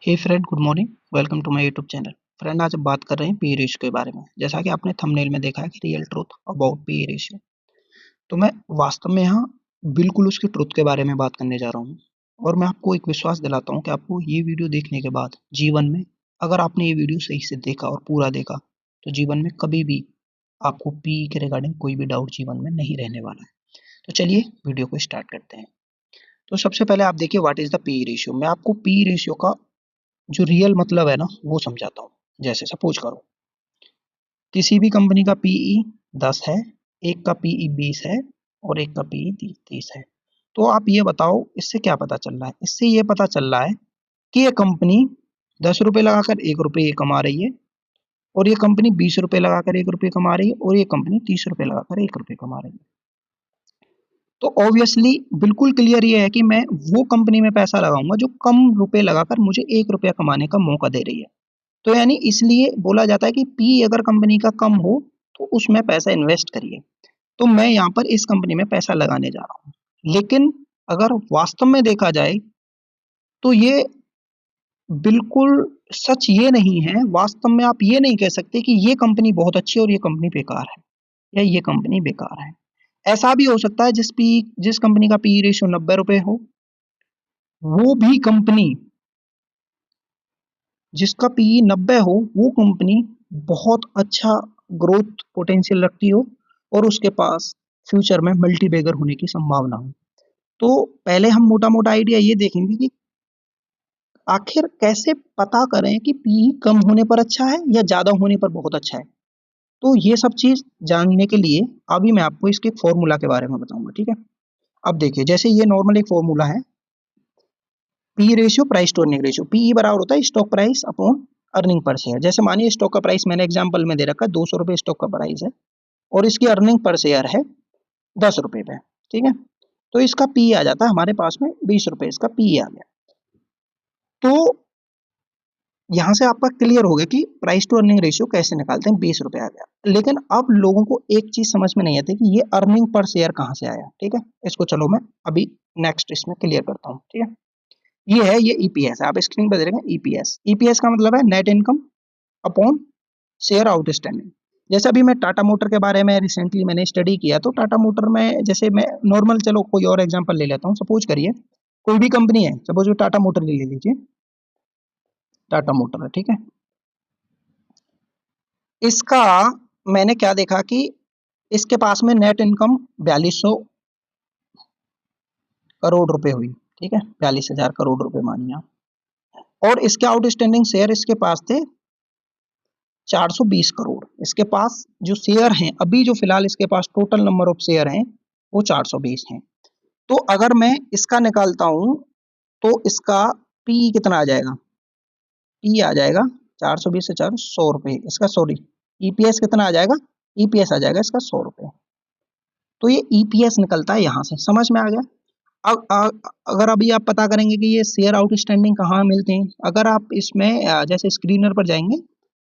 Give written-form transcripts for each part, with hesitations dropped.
Hey friend, good morning. Welcome to my YouTube channel. Friend, आज हम बात कर रहे हैं पी रेशियो के बारे में। जैसा कि आपने थंबनेल में देखा है कि real truth about P ratio. तो मैं वास्तव में यहाँ बिल्कुल उसकी ट्रुथ के बारे में बात करने जा रहा हूँ। और मैं आपको एक विश्वास दिलाता हूँ कि आपको ये वीडियो देखने के बाद जीवन में, अगर आपने ये वीडियो सही से देखा और पूरा देखा, तो जीवन में कभी भी आपको पी के रिगार्डिंग कोई भी डाउट जीवन में नहीं रहने वाला है। तो चलिए वीडियो को स्टार्ट करते हैं। तो सबसे पहले आप देखिए what is the P ratio. मैं आपको पी रेशियो का जो रियल मतलब है ना वो समझाता हूँ। जैसे सपोज करो किसी भी कंपनी का पीई 10 है, एक का पीई 20 है और एक का पीई 30 है। तो आप ये बताओ इससे क्या पता चल रहा है? इससे ये पता चल रहा है कि ये कंपनी 10 रुपए लगाकर 1 रुपये कमा रही है, और ये कंपनी 20 रुपए लगाकर 1 रुपये कमा रही है, और ये कंपनी 30 रुपए लगाकर 1 रुपये कमा रही है। तो ऑब्वियसली बिल्कुल क्लियर ये है कि मैं वो कंपनी में पैसा लगाऊंगा जो कम रुपए लगाकर मुझे 1 रुपया कमाने का मौका दे रही है। तो यानी इसलिए बोला जाता है कि पी अगर कंपनी का कम हो तो उसमें पैसा इन्वेस्ट करिए। तो मैं यहाँ पर इस कंपनी में पैसा लगाने जा रहा हूँ। लेकिन अगर वास्तव में देखा जाए तो ये बिल्कुल सच ये नहीं है। वास्तव में आप ये नहीं कह सकते कि ये कंपनी बहुत अच्छी है और ये कंपनी बेकार है, या ये कंपनी बेकार है। ऐसा भी हो सकता है जिस कंपनी का पी रेशियो 90 रुपए हो, वो भी कंपनी जिसका पीई 90 हो, वो कंपनी बहुत अच्छा ग्रोथ पोटेंशियल रखती हो और उसके पास फ्यूचर में मल्टी बैगर होने की संभावना हो। तो पहले हम मोटा मोटा आइडिया ये देखेंगे कि आखिर कैसे पता करें कि पीई कम होने पर अच्छा है या ज्यादा होने पर बहुत अच्छा है। तो ये सब चीज जानने के लिए अभी मैं आपको इसके फॉर्मूला के बारे में बताऊंगा, ठीक है। अब देखिए, जैसे ये नॉर्मल एक फॉर्मूला है, P ratio price to earning ratio. PE बराबर होता है stock price upon earning per share. जैसे मानिए स्टॉक का प्राइस मैंने एग्जांपल में दे रखा है, 200 रुपए स्टॉक का प्राइस है और इसकी अर्निंग पर शेयर है 10 रुपए पे, ठीक है। तो इसका पी आ जाता है हमारे पास में 20 रुपए, इसका पी आ गया। तो यहाँ से आपका क्लियर हो गया कि प्राइस टू अर्निंग रेशियो कैसे निकालते हैं। 20 रुपए आ गया। लेकिन अब लोगों को एक चीज समझ में नहीं आती कि ये अर्निंग पर शेयर कहाँ से आया, ठीक है। इसको चलो मैं अभी नेक्स्ट इसमें क्लियर करता हूँ, ठीक है। ये है, ये ईपीएस है, आप स्क्रीन पर देख रहे हैं ईपीएस। ईपीएस का मतलब है net income upon share outstanding. जैसे अभी मैं टाटा मोटर के बारे में रिसेंटली मैंने स्टडी किया, तो टाटा मोटर में जैसे मैं नॉर्मल, चलो कोई और एग्जांपल ले लेता हूँ। सपोज करिए कोई भी कंपनी है, सपोज टाटा मोटर ले लीजिए, टाटा मोटर है, ठीक है। इसका मैंने क्या देखा कि इसके पास में नेट इनकम 4200 करोड़ रुपए हुई, ठीक है, 42,000 करोड़ रुपए मानिए आप। और इसके आउटस्टैंडिंग शेयर इसके पास थे 420 करोड़। इसके पास जो शेयर हैं अभी, जो फिलहाल इसके पास टोटल नंबर ऑफ शेयर हैं वो 420 हैं। तो अगर मैं इसका निकालता हूं तो इसका पी कितना आ जाएगा? पी आ जाएगा 420 से 4 100 रुपए इसका, सॉरी, ईपीएस कितना आ जाएगा? ईपीएस आ जाएगा इसका 100 रुपए। तो ये ईपीएस निकलता है यहाँ से, समझ में आ गया। अगर अभी आप पता करेंगे कि ये शेयर आउटस्टैंडिंग कहाँ मिलते हैं, अगर आप इसमें जैसे स्क्रीनर पर जाएंगे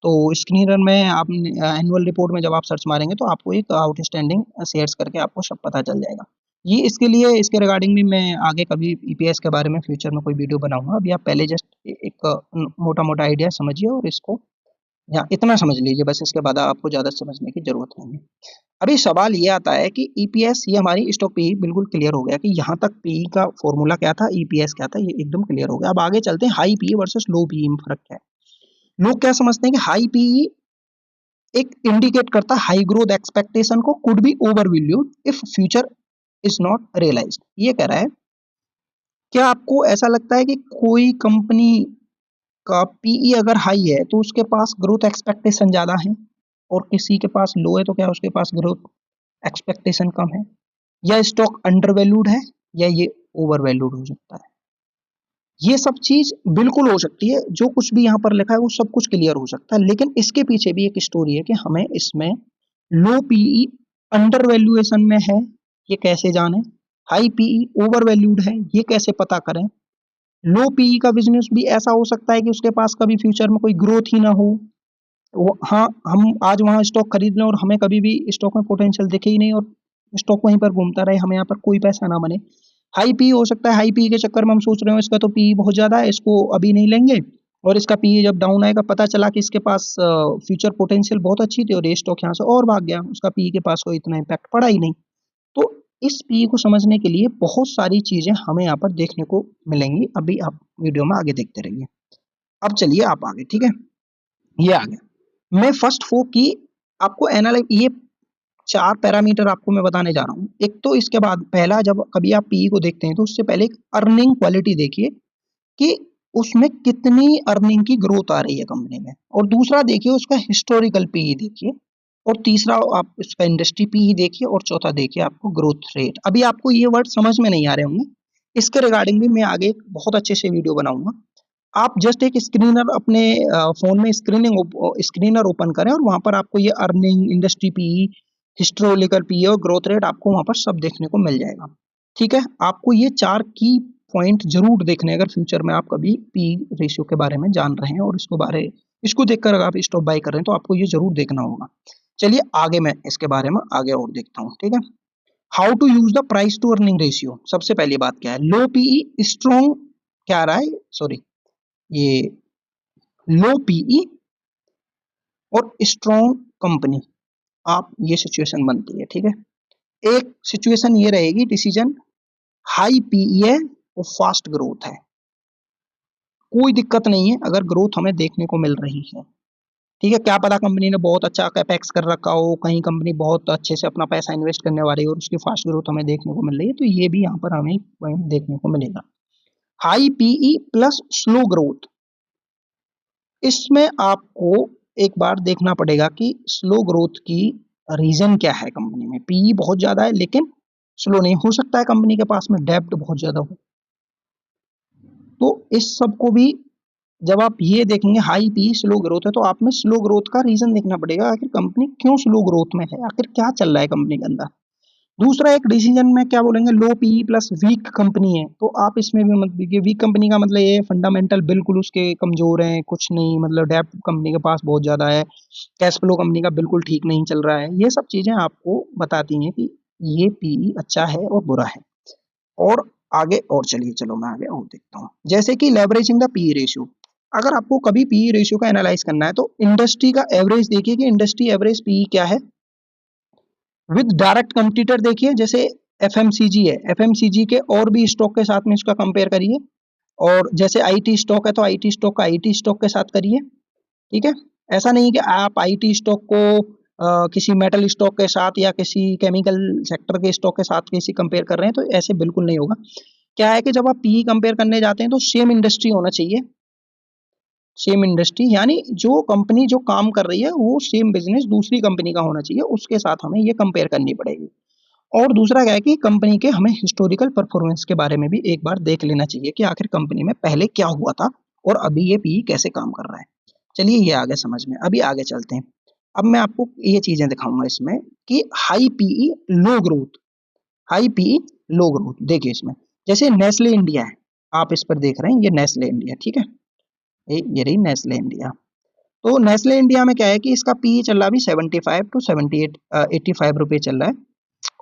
तो स्क्रीनर में आप एनुअल रिपोर्ट में जब आप सर्च मारेंगे तो आपको एक आउटस्टैंडिंग शेयर्स करके आपको सब पता चल जाएगा। ये इसके लिए, इसके रिगार्डिंग भी मैं आगे कभी ईपीएस के बारे में फ्यूचर में कोई वीडियो बनाऊंगा। अभी आप पहले जस्ट एक मोटा मोटा आइडिया समझिए और इसको यहाँ इतना समझ लीजिए बस। इसके बाद आपको ज्यादा समझने की जरूरत नहीं है। अभी सवाल ये आता है कि ईपीएस, ये हमारी स्टॉक पी बिल्कुल क्लियर हो गया कि यहाँ तक पी का फॉर्मूला क्या था, ईपीएस क्या था, ये एकदम क्लियर हो गया। अब आगे चलते हैं हाई पी वर्सेस लो पी में फर्क क्या है। लोग क्या समझते हैं कि हाई पी एक इंडिकेट करता है हाई ग्रोथ एक्सपेक्टेशन को could be overvalued if future is not realised. ये कह रहा है, क्या आपको ऐसा लगता है कि कोई कंपनी का पीई अगर हाई है तो उसके पास ग्रोथ एक्सपेक्टेशन ज्यादा है, और किसी के पास लो है तो क्या उसके पास ग्रोथ एक्सपेक्टेशन कम है? या स्टॉक अंडर वैल्यूड है, या ये ओवर वैल्यूड हो सकता है? ये सब चीज बिल्कुल हो सकती है। जो कुछ भी यहाँ पर लिखा है वो सब कुछ क्लियर हो सकता है, लेकिन इसके पीछे भी एक स्टोरी है कि हमें इसमें लो पीई अंडर वैल्यूएशन में है, ये कैसे जाने। हाई पीई ओवर वैल्यूड है, ये कैसे पता करें। लो पीई का बिजनेस भी ऐसा हो सकता है कि उसके पास कभी फ्यूचर में कोई ग्रोथ ही ना हो। हाँ, हम आज वहां स्टॉक खरीद लें और हमें कभी भी स्टॉक में पोटेंशियल दिखे ही नहीं और स्टॉक वहीं पर घूमता रहे, हमें यहाँ पर कोई पैसा ना बने। हाई पी हो सकता है, हाई पी के चक्कर में हम सोच रहे हो इसका तो पी बहुत ज्यादा है, इसको अभी नहीं लेंगे, और इसका पीई जब डाउन आएगा, पता चला कि इसके पास फ्यूचर पोटेंशियल बहुत अच्छी थी और ये स्टॉक यहाँ से और भाग गया, उसका पीई के पास कोई इतना इम्पैक्ट पड़ा ही नहीं। तो इस पीई को समझने के लिए बहुत सारी चीजें हमें यहाँ पर देखने को मिलेंगी, अभी आप वीडियो में आगे देखते रहिए। अब चलिए आप आगे, ठीक है, ये आ गया। मैं फर्स्ट फोर की आपको एनालाइज, ये 4 पैरामीटर आपको मैं बताने जा रहा हूँ। एक तो इसके बाद पहला, जब कभी आप पीई को देखते हैं तो उससे पहले एक अर्निंग क्वालिटी देखिए कि उसमें कितनी अर्निंग की ग्रोथ आ रही है कंपनी में, और दूसरा देखिए उसका हिस्टोरिकल पीई देखिए, और तीसरा आप इसका इंडस्ट्री पीई देखिए, और चौथा देखिए आपको ग्रोथ रेट। अभी आपको ये वर्ड समझ में नहीं आ रहे होंगे, इसके रिगार्डिंग भी मैं आगे बहुत अच्छे से वीडियो बनाऊंगा। आप जस्ट एक स्क्रीनर अपने फोन में स्क्रीनर ओपन करें और वहां पर आपको ये earning, industry PE, historical PE और ग्रोथ रेट आपको वहां पर सब देखने को मिल जाएगा। ठीक है, आपको ये 4 की पॉइंट जरूर देखने, अगर फ्यूचर में आप कभी पी रेशियो के बारे में जान रहे हैं और इसको देखकर अगर आप स्टॉक बाय कर रहे हैं तो आपको ये जरूर देखना होगा। चलिए आगे मैं इसके बारे में आगे और देखता हूँ, ठीक है। How to use the price to earning ratio. सबसे पहली बात क्या है, लो पीई स्ट्रॉन्ग, क्या आ रहा है, सॉरी, ये लो पीई और स्ट्रॉन्ग कंपनी, आप ये सिचुएशन बनती है, ठीक है। एक सिचुएशन ये रहेगी, डिसीजन हाई पीई है और फास्ट ग्रोथ है, कोई दिक्कत नहीं है अगर ग्रोथ हमें देखने को मिल रही है, ठीक है। क्या पता कंपनी ने बहुत अच्छा कैपेक्स कर रखा हो, कहीं कंपनी बहुत अच्छे से अपना पैसा इन्वेस्ट करने वाली है और उसकी फास्ट ग्रोथ हमें देखने को मिल रही है, तो ये भी यहाँ पर हमें पॉइंट देखने को मिलेगा। High PE plus slow growth, इसमें आपको एक बार देखना पड़ेगा कि स्लो ग्रोथ की रीजन क्या है। कंपनी में पीई बहुत ज्यादा है लेकिन स्लो नहीं, हो सकता है कंपनी के पास में डेब्ट बहुत ज्यादा हो, तो इस सब को भी जब आप ये देखेंगे हाई पी स्लो ग्रोथ है, तो आप में स्लो ग्रोथ का रीजन देखना पड़ेगा, आखिर कंपनी क्यों स्लो ग्रोथ में है, आखिर क्या चल रहा है कंपनी के अंदर। दूसरा एक डिसीजन में क्या बोलेंगे, लो पी प्लस वीक कंपनी है, तो आप इसमें भी मत देखिए, वीक कंपनी का मतलब ये फंडामेंटल बिल्कुल उसके कमजोर हैं, कुछ नहीं, मतलब डेब्ट कंपनी के पास बहुत ज्यादा है, कैश फ्लो कंपनी का बिल्कुल ठीक नहीं चल रहा है, ये सब चीजें आपको बताती हैं कि ये पी अच्छा है और बुरा है। और आगे और चलिए, चलो मैं आगे और देखता हूँ, जैसे कि लेवरेजिंग द पी रेशियो। अगर आपको कभी पी रेशियो का एनालाइज करना है तो इंडस्ट्री का एवरेज देखिए कि इंडस्ट्री एवरेज पी क्या है, विद डायरेक्ट कंपटीटर देखिए, जैसे एफएमसीजी है, एफएमसीजी के और भी स्टॉक के साथ में इसका कंपेयर करिए, और जैसे आईटी स्टॉक है तो आईटी स्टॉक का आईटी स्टॉक के साथ करिए, ठीक है। ऐसा नहीं कि आप आईटी स्टॉक को किसी मेटल स्टॉक के साथ या किसी केमिकल सेक्टर के स्टॉक के साथ किसी कंपेयर कर रहे हैं, तो ऐसे बिल्कुल नहीं होगा। क्या है कि जब आप पी कंपेयर करने जाते हैं तो सेम इंडस्ट्री होना चाहिए, सेम इंडस्ट्री यानी जो कंपनी जो काम कर रही है वो सेम बिजनेस दूसरी कंपनी का होना चाहिए, उसके साथ हमें ये कंपेयर करनी पड़ेगी। और दूसरा क्या है कि कंपनी के हमें हिस्टोरिकल परफॉर्मेंस के बारे में भी एक बार देख लेना चाहिए कि आखिर कंपनी में पहले क्या हुआ था और अभी ये पी कैसे काम कर रहा है। चलिए ये आगे समझ में, अभी आगे चलते हैं। अब मैं आपको ये चीजें दिखाऊंगा इसमें कि हाई पीई लो ग्रोथ, हाई पीई लो ग्रोथ देखिए इसमें, जैसे नेस्ले इंडिया है, आप इस पर देख रहे हैं, ये नेस्ले इंडिया, ठीक है, ये रही नेस्ले इंडिया। तो नेस्ले इंडिया में क्या है कि इसका पी चल रहा अभी 75 टू 78 85 रुपये चल रहा है।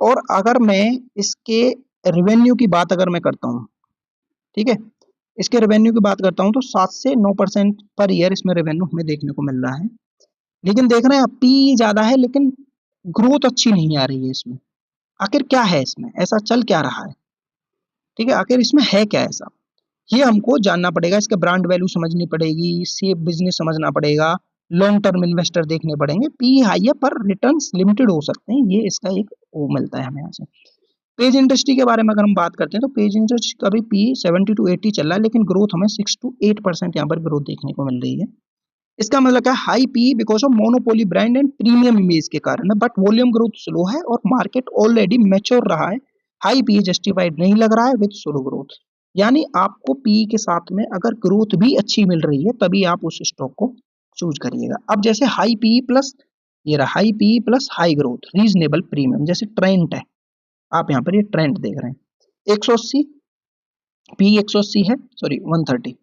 और अगर मैं इसके रेवेन्यू की बात अगर मैं करता हूँ, ठीक है, इसके रेवेन्यू की बात करता हूँ तो 7 से 9% पर ईयर इसमें रेवेन्यू हमें देखने को मिल रहा है। लेकिन देख रहे हैं पी ज्यादा है लेकिन ग्रोथ अच्छी नहीं आ रही है इसमें, आखिर क्या है इसमें, ऐसा चल क्या रहा है, ठीक है, आखिर इसमें है क्या ऐसा, ये हमको जानना पड़ेगा। इसका ब्रांड वैल्यू समझनी पड़ेगी, सेफ बिजनेस समझना पड़ेगा, लॉन्ग टर्म इन्वेस्टर देखने पड़ेंगे। पी हाई है पर रिटर्न्स लिमिटेड हो सकते हैं, ये इसका एक वो मिलता है हमें यहाँ से। पेज इंडस्ट्री के बारे में अगर हम बात करते हैं तो पेज इंडस्ट्री का भी पी 70 टू 80 चल रहा है, लेकिन ग्रोथ हमें 6 टू 8% यहाँ पर ग्रोथ देखने को मिल रही है। इसका मतलब क्या, high P because of monopoly brand and premium image के कारण है, बट वॉल्यूम ग्रोथ स्लो है और मार्केट ऑलरेडी मैच्योर रहा है। हाई पी जस्टिफाइड नहीं लग रहा है विद स्लो ग्रोथ, यानी आपको पी के साथ में अगर ग्रोथ भी अच्छी मिल रही है तभी आप उस स्टॉक को चूज करिएगा। अब जैसे हाई पी प्लस, ये रहा high P plus high growth reasonable premium, जैसे ट्रेंड है, आप यहाँ पर ये ट्रेंड देख रहे हैं 180, पी 180 है, सॉरी 130,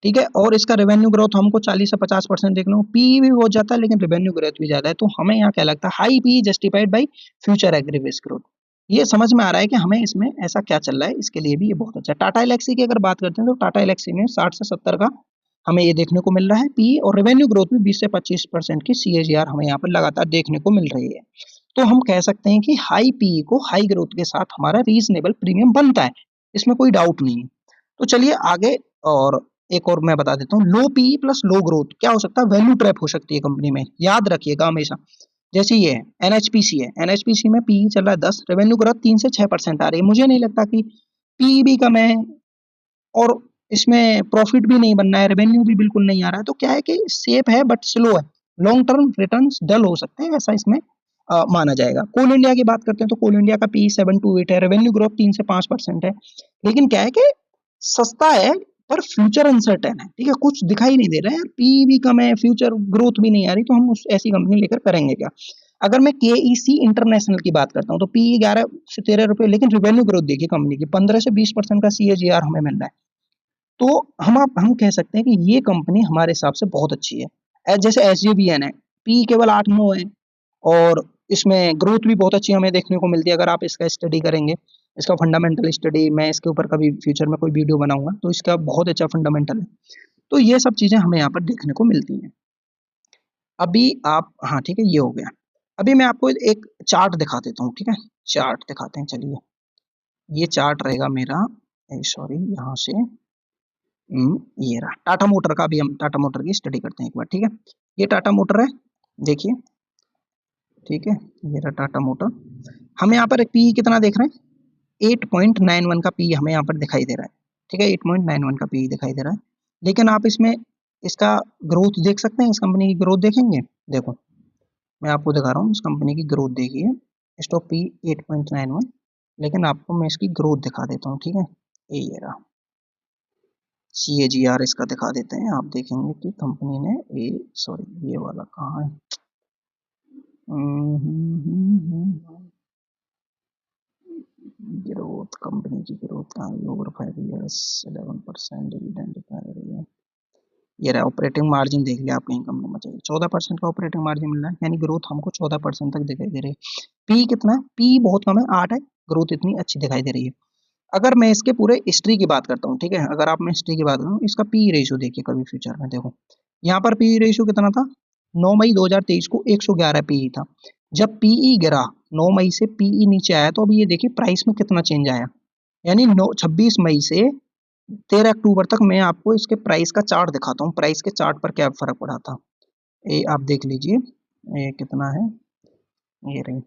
ठीक है। और इसका रेवेन्यू ग्रोथ हमको 40 से 50% देखना हो, पी भी हो जाता है लेकिन रेवेन्यू ग्रोथ भी ज्यादा है, तो हमें यहाँ क्या लगता है, high P justified by future aggressive growth. ये समझ में आ रहा है कि हमें इसमें ऐसा क्या चल रहा है, इसके लिए भी ये बहुत अच्छा है। टाटा एलेक्सी की अगर बात करते हैं तो टाटा एलेक्सी में 60 से 70 का हमें ये देखने को मिल रहा है पी, और रेवेन्यू ग्रोथ भी 20 से 25% की CAGR हमें यहाँ पर लगातार देखने को मिल रही है। तो हम कह सकते हैं कि हाई पी को हाई ग्रोथ के साथ हमारा रीजनेबल प्रीमियम बनता है, इसमें कोई डाउट नहीं है। तो चलिए आगे, और एक और मैं बता देता हूँ, लो पी प्लस लो ग्रोथ क्या हो सकता है, वैल्यू ट्रैप हो सकती है कंपनी में, याद रखिएगा हमेशा। जैसे ये है एनएचपीसी है, एनएचपीसी में पी चल रहा है 10, रेवेन्यू ग्रोथ 3 से 6% आ रही है। मुझे नहीं लगता कि पी भी कम है और इसमें प्रॉफिट भी नहीं बनना है, रेवेन्यू भी बिल्कुल नहीं आ रहा है, तो क्या है कि सेफ है बट स्लो है, लॉन्ग टर्म रिटर्न्स डल हो सकते हैं, ऐसा इसमें माना जाएगा। कोल इंडिया की बात करते हैं तो कोल इंडिया का पी 7 to 8 है, रेवेन्यू ग्रोथ 3 से 5% है, लेकिन क्या है कि सस्ता है पर फ्यूचर अनसर्टेन है, ठीक है, कुछ दिखाई नहीं दे रहा है, पी भी कम है, फ्यूचर ग्रोथ भी नहीं आ रही, तो हम उस ऐसी कंपनी लेकर करेंगे क्या। अगर मैं केईसी इंटरनेशनल की बात करता हूँ तो पी 11 से 13 रुपए, लेकिन रेवेन्यू ग्रोथ देखिए कंपनी की 15 से 20% का CAGR हमें मिल रहा है। तो हम कह सकते हैं कि ये कंपनी हमारे हिसाब से बहुत अच्छी है। जैसे SJVN है, पी केवल 8-9 है, और इसमें ग्रोथ भी बहुत अच्छी हमें देखने को मिलती है। अगर आप इसका स्टडी करेंगे, इसका फंडामेंटल स्टडी, मैं इसके ऊपर कभी फ्यूचर में कोई वीडियो बनाऊंगा, तो इसका बहुत अच्छा फंडामेंटल है। तो ये सब चीजें हमें यहाँ पर देखने को मिलती हैं। अभी आप, हाँ ठीक है, ये हो गया। अभी मैं आपको एक चार्ट दिखा देता हूँ, ठीक है, चार्ट दिखाते हैं, चलिए। ये चार्ट रहेगा मेरा, सॉरी, यहाँ से ये रहा टाटा मोटर का। भी हम टाटा मोटर की स्टडी करते हैं एक बार, ठीक है। ये टाटा मोटर है, देखिए, ठीक है, ये रहा टाटा मोटर। हम यहाँ पर पी कितना देख रहे हैं, 8.91 का पी हमें यहाँ पर दिखाई दे रहा है, ठीक है, 8.91 का पी दिखाई दे रहा है। लेकिन आप इसमें इसका ग्रोथ देख सकते हैं, इस कंपनी की ग्रोथ देखेंगे, देखो मैं आपको दिखा रहा हूँ इस कंपनी की ग्रोथ, देखिए स्टॉक पी 8.91, लेकिन आपको मैं इसकी ग्रोथ दिखा देता हूँ, ठीक है, ये रहा CAGR इसका दिखा देते हैं। आप देखेंगे कि कंपनी ने सॉरी, ये वाला कहाँ है, ग्रोथ, कंपनी की ग्रोथ कहाँ है, ओवर 5 ईयर्स 11% डिविडेंड दिखा रही है। ये रहा ऑपरेटिंग मार्जिन, देख लिया आप कहीं कंपनी में, चाहिए 14% का ऑपरेटिंग मार्जिन मिल रहा है, यानी ग्रोथ हमको 14% तक दिखाई दे रही है। पी कितना है, पी बहुत कम है, 8 है, ग्रोथ इतनी अच्छी दिखाई दे रही है। अगर मैं इसके पूरे हिस्ट्री की बात करता हूँ, ठीक है, अगर आप मैं हिस्ट्री की बात करूँ, इसका पी रेशियो देखिए कभी फ्यूचर में, देखो यहाँ पर पी रेशियो कितना था, 9 मई 2023 को 111 पीई था। जब पीई गिरा, 9 मई से पीई नीचे आया, तो अभी ये देखिए प्राइस में कितना चेंज आया, यानी 26 मई से 13 अक्टूबर तक मैं आपको इसके प्राइस का चार्ट दिखाता हूँ, प्राइस के चार्ट पर क्या फर्क पड़ा था, ये आप देख लीजिए, ये कितना है, ये रही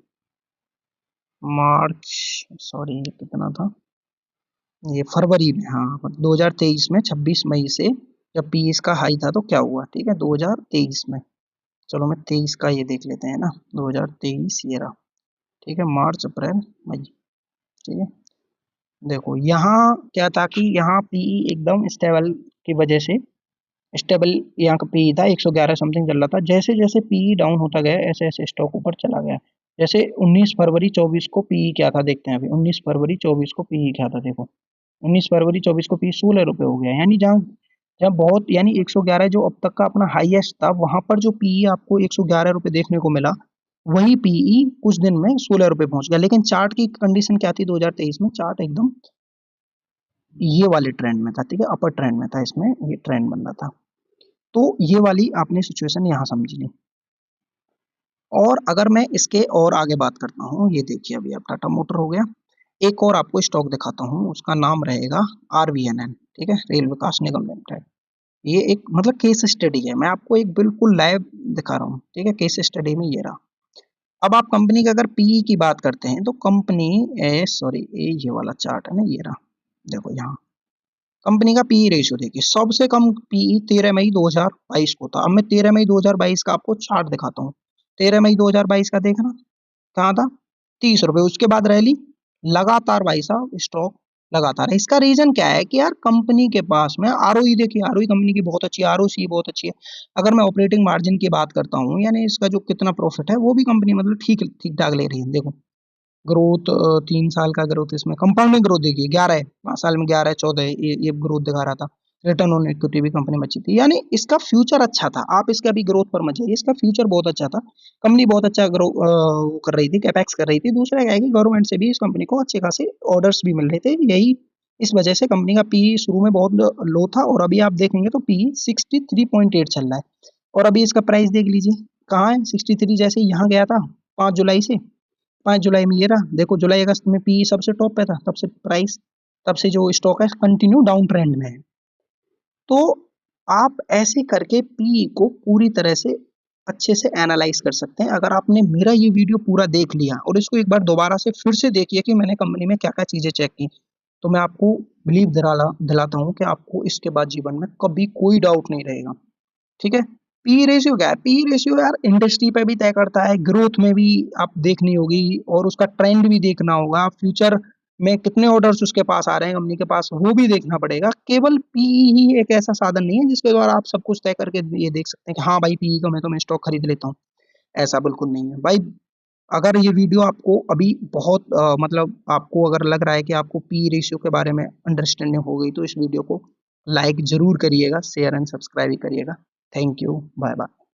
मार्च, सॉरी ये कितना था, ये फरवरी में, हाँ 2023 में 26 मई से जब पी इसका हाई था तो क्या हुआ, ठीक है, 2023 में, चलो मैं 23 का ये देख लेते हैं ना, 2023 ये रहा, ठीक है, मार्च अप्रैल मई, ठीक है। देखो यहाँ क्या था कि यहाँ पीई एकदम स्टेबल की वजह से, स्टेबल यहाँ का पीई था 111 समथिंग चल रहा था, जैसे जैसे पीई डाउन होता गया ऐसे ऐसे स्टॉक ऊपर चला गया। जैसे 19 फरवरी 24 को पीई क्या था, देखते हैं अभी 19 फरवरी 24 को पीई क्या था, देखो 19 फरवरी 24 को पी 16 रुपए हो गया, यानी जहाँ जहाँ बहुत, यानी 111 जो अब तक का अपना हाईएस्ट था, वहां पर जो पीई आपको 111 रुपए देखने को मिला, वही पीई कुछ दिन में 16 रुपए पहुंच गया। लेकिन चार्ट की कंडीशन क्या थी 2023 में, चार्ट एकदम ये वाले ट्रेंड में था, ठीक है, अपर ट्रेंड में था, इसमें ये ट्रेंड बन रहा था। तो ये वाली आपने सिचुएशन यहाँ समझ ली। और अगर मैं इसके और आगे बात करता हूँ, ये देखिए अभी आप टाटा मोटर हो गया, एक और आपको स्टॉक दिखाता हूँ, उसका नाम रहेगा RVNL, ठीक है, रेल विकास निगम लिमिटेड। ये एक मतलब केस स्टडी है, मैं आपको एक बिल्कुल लाइव दिखा रहा हूँ, ठीक है, केस स्टडी में ये रहा। अब आप कंपनी का अगर पीई की बात करते हैं तो कंपनी, सॉरी ये वाला चार्ट है ना, ये रहा, देखो यहाँ कंपनी का पीई रेशियो देखिए, सबसे कम पीई 13 मई 2022 को था। अब मैं 13 मई 2022 का आपको चार्ट दिखाता हूँ, 13 मई 2022 का देखना कहाँ था, 30 रुपए, उसके बाद रैली लगातार भाई साहब, स्टॉक लगातार है। इसका रीजन क्या है कि यार कंपनी के पास में आरओई, देखिए आरओई कंपनी की बहुत अच्छी है, आरओसी बहुत अच्छी है। अगर मैं ऑपरेटिंग मार्जिन की बात करता हूँ, यानी इसका जो कितना प्रॉफिट है, वो भी कंपनी मतलब ठीक ठीक ठाक ले रही है। देखो ग्रोथ, 3 साल का ग्रोथ, इसमें कंपाउंडिंग ग्रोथ देखिए 11 है, 5 साल में 11 है, 14 है, ये ग्रोथ दिखा रहा था। रिटर्न ऑन इक्विटी भी कंपनी में अच्छी थी, यानी इसका फ्यूचर अच्छा था। आप इसका भी ग्रोथ पर मत जाइए, इसका फ्यूचर बहुत अच्छा था, कंपनी बहुत अच्छा ग्रो कर रही थी, कैपेक्स कर रही थी। दूसरा क्या है कि गवर्नमेंट से भी इस कंपनी को अच्छे खासे ऑर्डर्स भी मिल रहे थे, यही इस वजह से कंपनी का पी शुरू में बहुत लो था और अभी आप देखेंगे तो पी 63.8 चल रहा है। और अभी इसका प्राइस देख लीजिए कहाँ है, 63 जैसे यहाँ गया था 5 जुलाई से, 5 जुलाई में ये रहा, देखो जुलाई अगस्त में पी सबसे टॉप पे था, तब से प्राइस, तब से जो स्टॉक है कंटिन्यू डाउन ट्रेंड में है। तो आप ऐसे करके पी को पूरी तरह से अच्छे से एनालाइज कर सकते हैं। अगर आपने मेरा ये वीडियो पूरा देख लिया और इसको एक बार दोबारा से फिर से देखिए कि मैंने कंपनी में क्या क्या चीजें चेक की, तो मैं आपको बिलीव दिलाता हूँ कि आपको इसके बाद जीवन में कभी कोई डाउट नहीं रहेगा। ठीक है। पी रेशियो क्या है, पी रेशियो यार इंडस्ट्री पे भी तय करता है, ग्रोथ में भी आप देखनी होगी और उसका ट्रेंड भी देखना होगा, फ्यूचर में कितने ऑर्डर्स उसके पास आ रहे हैं कंपनी के पास वो भी देखना पड़ेगा। केवल पी ही एक ऐसा साधन नहीं है जिसके द्वारा आप सब कुछ तय करके ये देख सकते हैं कि हाँ भाई पी का मैं स्टॉक खरीद लेता हूँ, ऐसा बिल्कुल नहीं है भाई। अगर ये वीडियो आपको अभी बहुत मतलब आपको अगर लग रहा है कि आपको पी रेशियो के बारे में अंडरस्टैंडिंग हो गई तो इस वीडियो को लाइक जरूर करिएगा, शेयर एंड सब्सक्राइब भी करिएगा। Thank you, bye bye.